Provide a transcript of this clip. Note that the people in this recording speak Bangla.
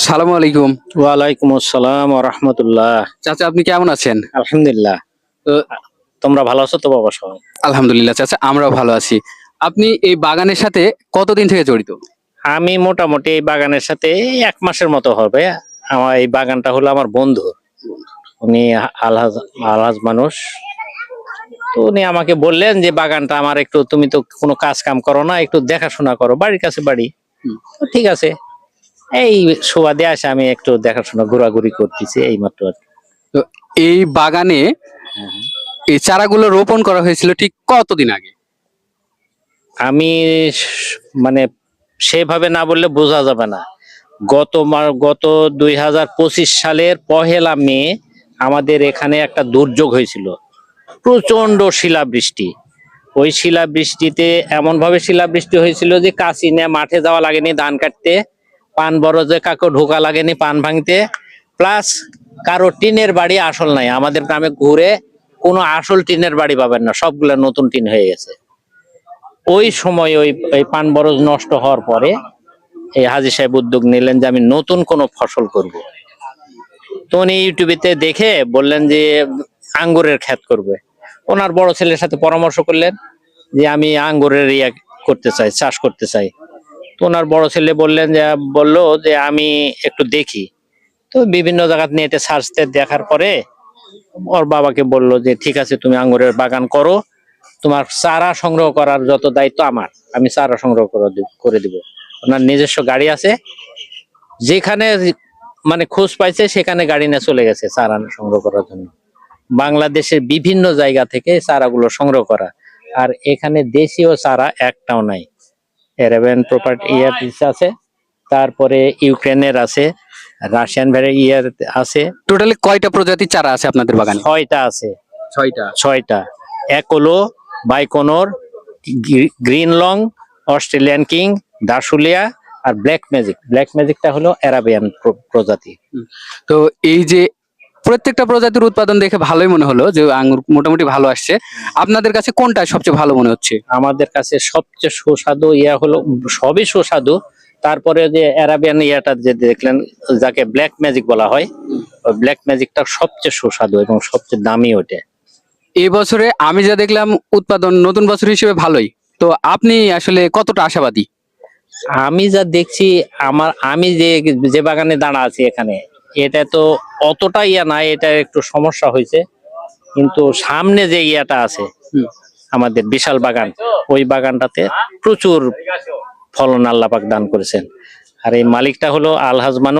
আসসালামু আলাইকুম। ওয়ালাইকুম আসসালাম ওয়া রাহমাতুল্লাহ। চাচা আপনি কেমন আছেন? আলহামদুলিল্লাহ। তো তোমরা ভালো আছো তো বাবা সবাই? আলহামদুলিল্লাহ চাচা আমরাও ভালো আছি। আপনি এই বাগানের সাথে কতদিন থেকে জড়িত? আমি মোটামুটি এই বাগানের সাথে এই ১ মাসের মতো হবে। আমার এই বাগানটা হলো আমার বন্ধু। উনি আলহাজ আলহাজ মানুষ। তো উনি আমাকে বললেন যে বাগানটা আমার একটু তুমি তো কোনো কাজ কাম করো না, একটু দেখাশোনা করো। বাড়ির কাছে বাড়ি। তো ঠিক আছে। এই সুবাদে আসে আমি একটু দেখাশোনা ঘোরাঘুরি করতেছি এইমাত্র আরকি। তো এই বাগানে এই চারাগুলো রোপণ করা হয়েছিল ঠিক কতদিন আগে? আমি মানে সেভাবে না বললে বোঝা যাবে না। গত ২০২৫ সালের ১লা মে আমাদের এখানে একটা দুর্যোগ হয়েছিল। প্রচন্ড শিলাবৃষ্টি। ওই শিলাবৃষ্টিতে এমনভাবে শিলাবৃষ্টি হয়েছিল যে কাচিনে মাঠে যাওয়া লাগেনি ধান কাটতে, পান বরজে কাকো ঢোকা লাগেনি পান ভাঙতে, প্লাস কারো টিনের বাড়ি আসল নাই। আমাদের গ্রামে ঘুরে কোনো আসল টিনের বাড়ি পাবেন না, সবগুলা নতুন টিন হয়ে গেছে। ওই সময় ওই পান বরজ নষ্ট হওয়ার পরে এই হাজী সাহেব উদ্যোগ নিলেন যে আমি নতুন কোনো ফসল করব। তো উনি ইউটিউবেতে দেখে বললেন যে আঙ্গুরের ক্ষেত করবে। ওনার বড় ছেলের সাথে পরামর্শ করলেন যে আমি আঙ্গুরের করতে চাই, চাষ করতে চাই। তো ওনার বড় ছেলে বললো যে আমি একটু দেখি। তো বিভিন্ন জায়গা নেটে সার্চতে দেখার পরে ওর বাবাকে বললো যে ঠিক আছে তুমি আঙ্গুরের বাগান করো, তোমার চারা সংগ্রহ করার যত দায়িত্ব আমার, আমি চারা সংগ্রহ করে দিব। ওনার নিজস্ব গাড়ি আছে, যেখানে মানে খোঁজ পাইছে সেখানে গাড়ি নিয়ে চলে গেছে চারা সংগ্রহ করার জন্য। বাংলাদেশের বিভিন্ন জায়গা থেকে চারাগুলো সংগ্রহ করা, আর এখানে দেশীয় চারা একটাও নাই। এরাবিয়ান প্রপার্টি আছে, তারপরে ইউক্রেনের আছে, রাশিয়ান আছে। টোটালি কয়টা প্রজাতির চারা আছে আপনাদের বাগানে? ৬টা আছে। ৬টা। ৬টা। একোলো, বাইকোনর, গ্রিন লং, অস্ট্রেলিয়ান কিং, দাসুলিয়া আর ব্ল্যাক ম্যাজিক। ব্ল্যাক ম্যাজিকটা হলো আরাবিয়ান প্রজাতি। তো এই যে প্রত্যেকটা প্রজাতির উৎপাদন দেখে ভালোই মনে হলো যে আঙ্গুর মোটামুটি ভালো আসছে। আপনাদের কাছে কোনটা সবচেয়ে ভালো মনে হচ্ছে? আমাদের কাছে সবচেয়ে সুস্বাদু হলো, সবই সুস্বাদু। তারপরে যে আরাবিয়ান যে দেখলেন, যাকে ব্ল্যাক ম্যাজিক বলা হয়, ওই ব্ল্যাক ম্যাজিকটা সবচেয়ে সুস্বাদু এবং সবচেয়ে দামি ওটা। এই বছরে আমি যা দেখলাম উৎপাদন নতুন বছর হিসেবে ভালোই। তো আপনি আসলে কতটা আশাবাদী? আমি যা দেখছি, আমি যে বাগানে দাঁড়া আছি এখানে, এটা তো অতটা নাই, এটা একটু সমস্যা হয়েছে। কিন্তু সামনে যে আছে আমাদের বিশাল বাগান, ওই বাগানটাতে প্রচুর ফলন আল্লাহ পাক দান করেছেন। আর এই মালিকটা হলো আলহাজ মানুষ।